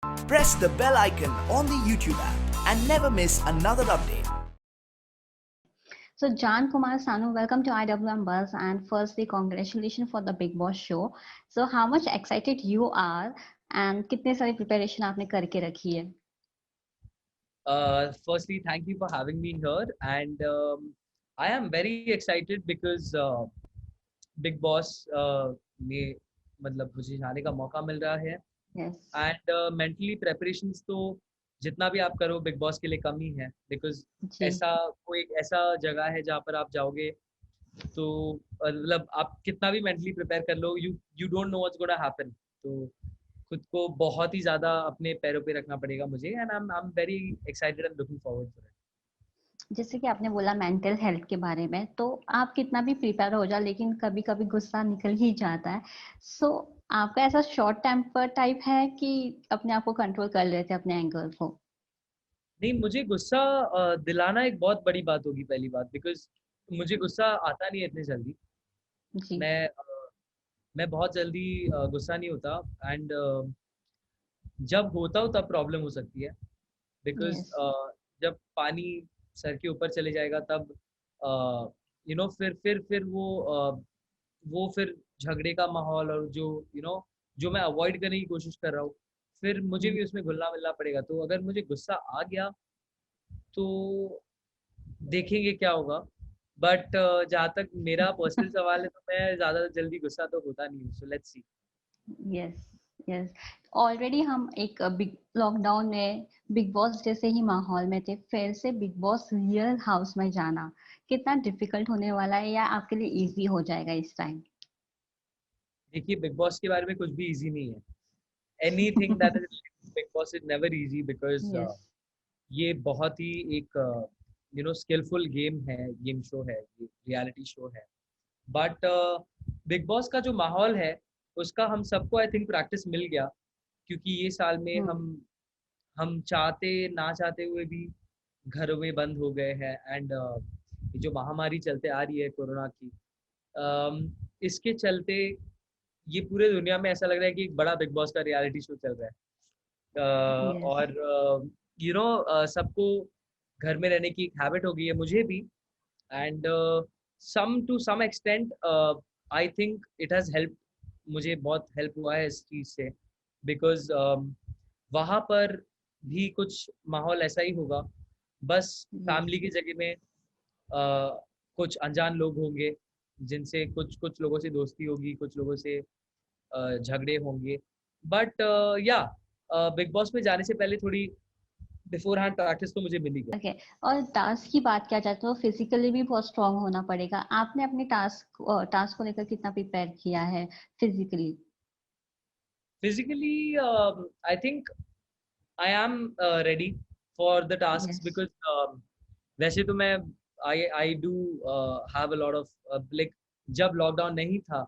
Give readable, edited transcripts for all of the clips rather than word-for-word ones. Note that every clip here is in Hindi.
Press the bell icon on the YouTube app and never miss another update. So, John Kumar Sanu, welcome to IWM Buzz. And firstly, congratulations for the Big Boss show. So, how much excited you are, and कितने सारी preparation आपने करके रखी है? Firstly, thank you for having me here, and I am very excited because Big Boss में मतलब मुझे जाने का मौका मिल रहा है Yes. एंड मेंटली प्रेपरेशंस तो जितना भी आप करो बिग बॉस के लिए कम ही है बिकॉज जी. ऐसा कोई एक ऐसा जगह है जहाँ पर आप जाओगे तो मतलब आप कितना भी मेंटली प्रिपेयर कर लो you don't know what's gonna happen तो खुद को बहुत ही ज्यादा अपने पैरों पे रखना पड़ेगा मुझे and I am very excited and looking forward for it जैसे कि आपने बोला मेंटल हेल्थ के बारे में, तो आप कितना भी प्रिपेयर हो जाओ, लेकिन कभी कभी गुस्सा निकल ही जाता है. सो आपका ऐसा शॉर्ट टेम्पर टाइप है कि अपने आप को कंट्रोल कर लेते हैं अपने एंगर को? नहीं मुझे गुस्सा दिलाना एक बहुत बड़ी बात होगी पहली बात बिकॉज मुझे गुस्सा आता नहीं है इतनी जल्दी जी. मैं बहुत जल्दी गुस्सा नहीं होता एंड जब होता हो तब प्रॉब्लम हो सकती है बिकॉज यस. जब पानी सर के ऊपर चले जाएगा तब फिर वो फिर झगड़े का माहौल और जो जो मैं अवॉइड करने की कोशिश कर रहा हूँ फिर मुझे भी उसमें घुलना मिलना पड़ेगा तो अगर मुझे गुस्सा आ गया तो देखेंगे क्या होगा बट जहाँ तक मेरा पर्सनल सवाल है तो मैं ज़्यादा जल्दी गुस्सा तो होता नहीं हूँ so let's see yes. Yes. Already हम एक बिग लॉकडाउन में बिग बॉस जैसे ही माहौल में थे, फिर से बिग बॉस रियल हाउस में जाना कितना डिफिकल्ट होने वाला है, या आपके लिए इजी हो जाएगा इस टाइम? देखिए बिग बॉस के बारे में कुछ भी इजी नहीं है anything that is big Boss is never easy because yes. ये बहुत ही एक स्किलफुल गेम शो है ये रियलिटी शो है बट बिग बॉस का जो माहौल है उसका हम सबको आई थिंक प्रैक्टिस मिल गया क्योंकि ये साल में हम चाहते ना चाहते हुए भी घरों में बंद हो गए हैं एंड जो महामारी चलते आ रही है कोरोना की इसके चलते ये पूरे दुनिया में ऐसा लग रहा है कि एक बड़ा बिग बॉस का रियलिटी शो चल रहा है यस. और सबको घर में रहने की एक हैबिट हो गई है मुझे भी and some to some extent I think it has help मुझे बहुत हेल्प हुआ है इस चीज़ से बिकॉज वहाँ पर भी कुछ माहौल ऐसा ही होगा बस यस. फैमिली की जगह में कुछ अनजान लोग होंगे जिनसे कुछ कुछ लोगों से दोस्ती होगी कुछ लोगों से झगड़े होंगे बट या बिग बॉस में जाने से पहले थोड़ी बिफोर हैंड प्रैक्टिस तो मुझे मिली गया ओके. और टास्क की बात किया जाए तो फिजिकली भी बहुत स्ट्रांग होना पड़ेगा. आपने अपने टास्क को लेकर कितना प्रिपेयर किया है physically? Physically I think I am ready for the task yes. Because वैसे तो मैं I do have a lot of like जब लॉकडाउन नहीं था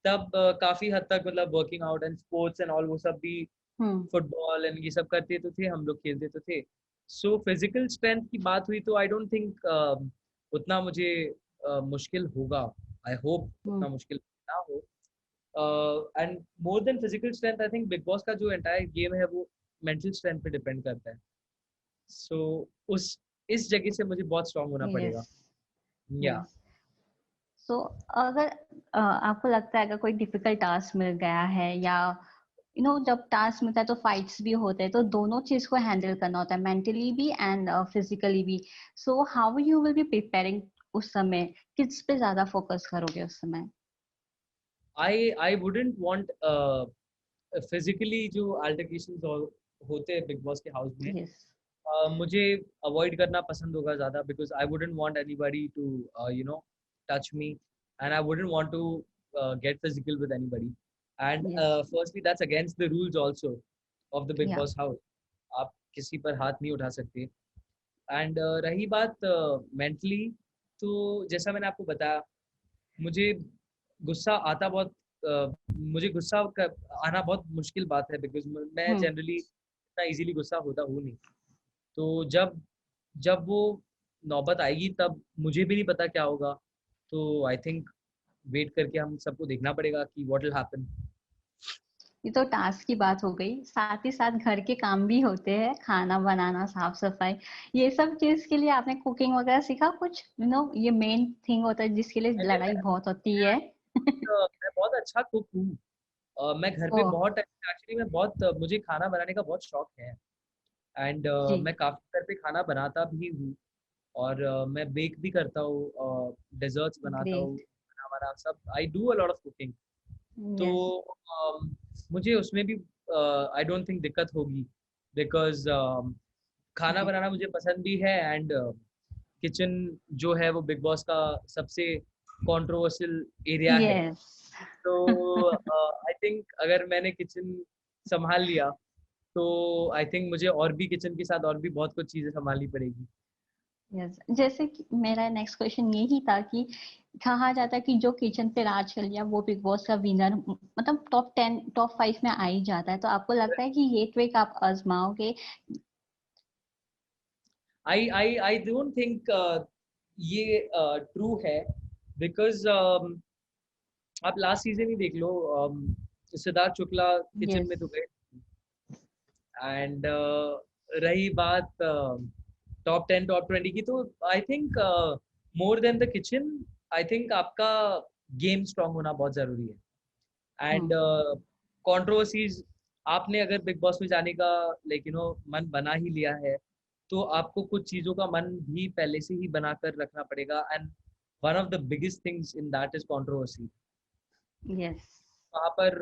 तब काफी हद तक मतलब working out and sports and all वो सब भी हम्म. फुटबॉल एंड ये सब करते तो थे हम लोग खेलते तो थे सो फिजिकल स्ट्रेंथ की बात हुई तो आई डोंट थिंक उतना मुझे मुश्किल होगा आई होप हम्म. उतना मुश्किल ना हो and more than physical strength I think big boss का जो एंटायर गेम है वो मेंटल स्ट्रेंथ पे डिपेंड करता है सो उस इस जगह से मुझे बहुत स्ट्रांग होना पड़ेगा यस. या यस. सो अगर आपको लगता है अगर कोई डिफिकल्ट टास्क मिल गया है, या जब टास्क मिलता है तो फाइट्स भी होते हैं, तो दोनों चीज को हैंडल करना होता है, मेंटली भी एंड फिजिकली भी. So how you will be preparing उस समय? किस पे ज्यादा फोकस करोगे उस समय? आई वुडंट वांट फिजिकली जो अल्टरकेशंस होते हैं बिग बॉस के हाउस में यस. मुझे अवॉइड करना पसंद होगा ज़्यादा because I wouldn't want anybody to touch me and I wouldn't want to get physical with anybody and yes. Firstly that's against the rules also of the Bigg yeah. Boss house आप किसी पर हाथ नहीं उठा सकते एंड रही बात मेंटली तो जैसा मैंने आपको बताया मुझे गुस्सा आता बहुत मुझे आना बहुत मुश्किल बात है बिकॉज मैं हम्म. जनरली इतना इजीली गुस्सा होता हूँ नहीं तो जब जब वो नौबत आएगी तब मुझे भी नहीं पता क्या होगा तो आई थिंक वेट करके हम सबको देखना पड़ेगा कि व्हाट विल हैपन ये तो टास्क की बात हो गई, साथ ही साथ घर के काम भी होते हैं, खाना बनाना, साफ सफाई, ये सब चीज के लिए आपने कुकिंग वगैरह सीखा कुछ? ये मेन थिंग होता है जिसके लिए मैंने लड़ाई बहुत होती है। मैं बहुत अच्छा कुक हूँ। मैं घर पे ओह बहुत एक्चुअली मैं बहुत मुझे खाना बनाने का बहुत शौक है। एंड जी, मैं काफी घर पे खाना बनाता भी हूँ। और मैं बेक भी करता हूँ, डेजर्ट्स बनाता हूँ, ग्रेट, खाना वाना सब I do a lot of cooking. तो यस, मुझे उसमें भी आई डोंट थिंक दिक्कत होगी, बिकॉज खाना जी, बनाना मुझे पसंद भी है। एंड किचन जो है वो बिग बॉस का सबसे कंट्रोवर्शियल एरिया है। यस। तो आई थिंक अगर मैंने किचन संभाल लिया तो आई थिंक मुझे और भी किचन के साथ और भी बहुत कुछ चीजें संभालनी पड़ेगी। यस, जैसे कि मेरा नेक्स्ट क्वेश्चन यही था कि कहा जाता है कि जो किचन पे राज कर लिया वो बिग बॉस का विनर, मतलब टॉप 10 टॉप 5 में आ ही जाता है, तो आपको लगता है कि ये ट्रिक आप आजमाओगे? आई डोंट थिंक ये ट्रू है, बिकॉज आप लास्ट सीजन ही देख लो। सिद्धार्थ शुक्ला किचन यस, में तो गए। एंड रही बात टॉप 10 टॉप 20 की, तो I think more than the kitchen, I think आपका गेम स्ट्रांग होना बहुत जरूरी है। एंड हम्म, कंट्रोवर्सीज, आपने अगर बिग बॉस में जाने का मन बना ही लिया है, तो आपको कुछ चीजों का मन भी पहले से ही बनाकर रखना पड़ेगा। And one of the biggest things in that is controversy. Yes, वहाँ पर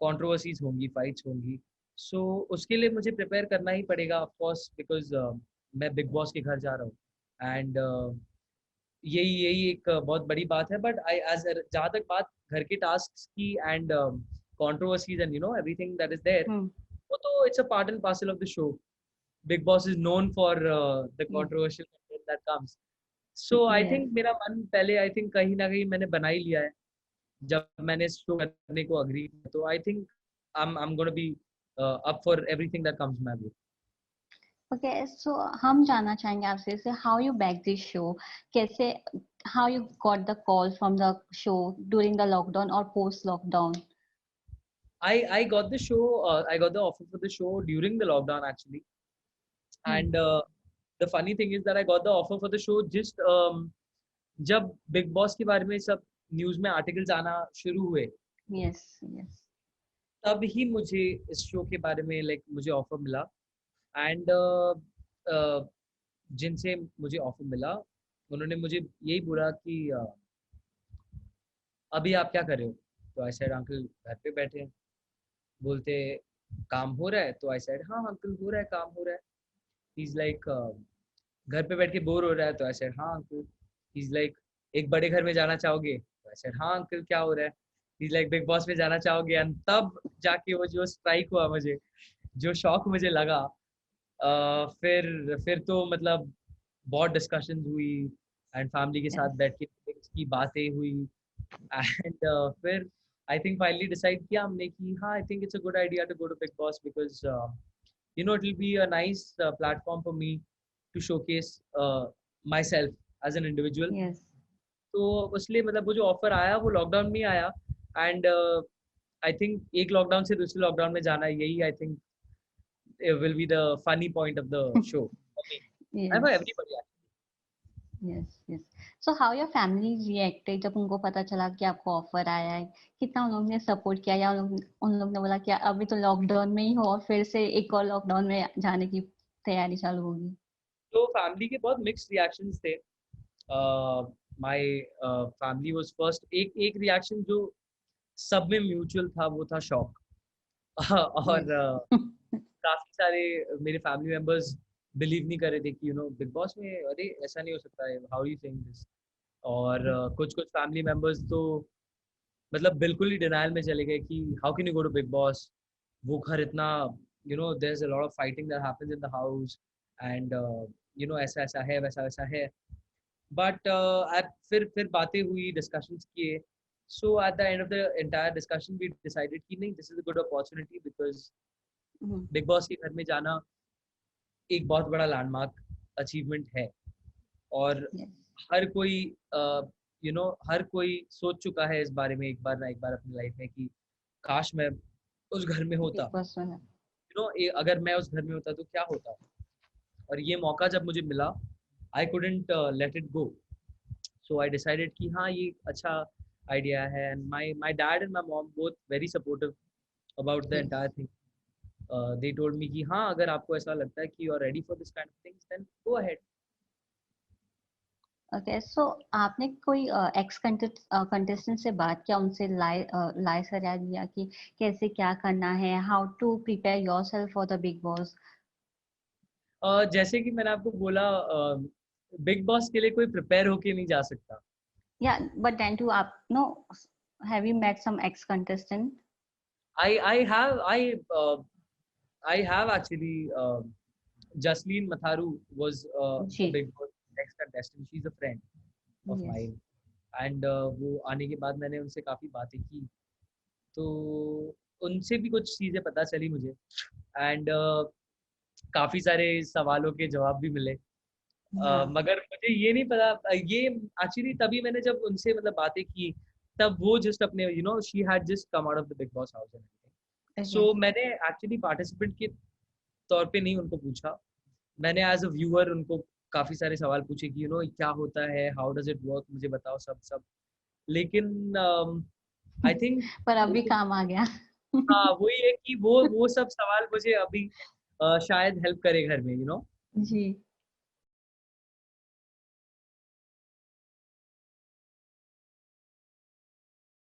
कंट्रोवर्सीज होंगी, फाइट्स होंगी। सो उसके लिए मुझे प्रिपेयर करना ही पड़ेगा ऑफ कोर्स, बिकॉज मैं बिग बॉस के घर जा रहा हूँ। एंड यही यही एक बहुत बड़ी बात है। बट आई एज जहाँ तक बात घर के टास्क की and controversies and everything that is there, hmm, वो तो it's a part and parcel of the show. Bigg Boss is known for the yes, controversial content that comes. So I yes. Think मेरा मन पहले आई थिंक कहीं ना कहीं मैंने बना ही लिया है जब मैंने इस शो करने को अग्री किया। तो I think I'm going to be up for everything that comes my way. Okay, so हम जानना चाहेंगे आपसे से how you back this show, कैसे, how you got the call from the show during the lockdown और post lockdown? I got the show. I got the offer for the show during the lockdown actually. And the funny thing is that I got the offer for the show just जब बिग बॉस के बारे में सब न्यूज में आर्टिकल्स आना शुरू हुए, यस, यस, तब ही मुझे इस शो के बारे में मुझे ऑफर मिला। एंड जिनसे मुझे ऑफर मिला उन्होंने मुझे यही बोला कि अभी आप क्या कर रहे हो? तो आई सेड अंकल घर पे बैठे हैं। बोलते काम हो रहा है? तो आई सेड हाँ अंकल हो रहा है, काम हो रहा है। ही इज लाइक घर पे बैठ के बोर हो रहा है? तो आई सेड हाँ अंकल। ही इज लाइक एक बड़े घर में जाना चाहोगे? तो आई सेड हाँ अंकल क्या हो रहा है? He is like big boss में जाना चाहोगे? एंड तब जाके वो जो स्ट्राइक हुआ मुझे, जो शॉक मुझे लगा, फिर तो मतलब बहुत डिस्कशन हुई एंड फैमिली के साथ यस, बैठ के की बातें हुई। एंड फिर आई थिंक फाइनली डिसाइड किया हमने कि हाँ I think it's a good idea to go to Bigg Boss, because it will be a nice platform for me to showcase myself as an individual. Yes. तो इसलिए मतलब वो जो ऑफर आया वो लॉकडाउन में ही आया। एंड आई थिंक एक लॉकडाउन से दूसरे लॉकडाउन में जाना, यही I think will be the funny point of the show for me and for Yes, everybody actually. yes, yes. So how your family reacted जब उनको पता चला कि आपको ऑफर आया है? कितना उन लोगों ने सपोर्ट किया, या उन लोग ने बोला कि अभी तो लॉकडाउन में ही हो और फिर से एक और लॉकडाउन में जाने की तैयारी चालू होगी? तो फैमिली के बहुत मिक्स्ड रिएक्शंस थे। माय फैमिली वाज फर्स्ट, एक रिएक्शन जो सब में म्यूचुअल था वो था शॉक। और Yes. काफी सारे मेरे फैमिली मेंबर्स बिलीव नहीं कर रहे थे कि बिग बॉस में अरे ऐसा नहीं हो सकता है, हाउ यू सेइंग दिस। और कुछ कुछ फैमिली मेंबर्स तो मतलब बिल्कुल ही डिनायल में चले गए कि how can you go to Bigg Boss, वो घर इतना there is a lot of fighting that happens in the house. And ऐसा ऐसा है, वैसा वैसा है। बट फिर बातें हुई, डिस्कशंस किए। So at the end of the entire discussion we decided कि नहीं, this is a good opportunity, because Mhm. Bigg Boss के घर में जाना एक बहुत बड़ा लैंडमार्क अचीवमेंट है। और Yes. हर कोई हर कोई सोच चुका है इस बारे में एक बार ना एक बार अपनी लाइफ में कि काश मैं उस घर में होता, बिग बॉस में अगर मैं उस घर में होता तो क्या होता। और ये मौका जब मुझे मिला, I couldn't let it go. So I decided कि हाँ ये अच्छा आइडिया है, and my dad and my mom both very supportive about the entire thing. They told me कि हाँ अगर आपको ऐसा लगता है कि you are ready for this kind of things, then go ahead. Okay. So आपने कोई एक्स कंटेस्टेंट से बात किया, उनसे लाइव सलाह दिया कि कैसे क्या करना है, how to prepare yourself for the Bigg Boss? जैसे कि मैंने आपको बोला, बिग बॉस के लिए कोई प्रिपेयर होके नहीं जा सकता। या बट देन टू आप know, have you met some ex contestant? I have I have actually Jasleen Matharu was a जी, big boss ex contestant. She's a friend of yes. mine, and वो आने के बाद मैंने उनसे काफी बातें की, तो उनसे भी कुछ चीजें पता चली मुझे, एंड काफी सारे सवालों के जवाब भी मिले। हाँ, मगर मुझे ये नहीं पता, ये एक्चुअली तभी मैंने जब उनसे मतलब बातें की, तब वो जस्ट अपने she had just come out of the Bigg Boss house and everything. Okay. So मैंने एक्चुअली पार्टिसिपेंट के तौर पे नहीं उनको पूछा, मैंने एज अ व्यूअर उनको काफी सारे सवाल पूछे कि क्या होता है, हाउ डज इट वर्क, मुझे बताओ सब सब। लेकिन आई थिंक पर अभी काम आ गया। हाँ वही है कि वो सब सवाल मुझे अभी शायद हेल्प करे घर में। जी।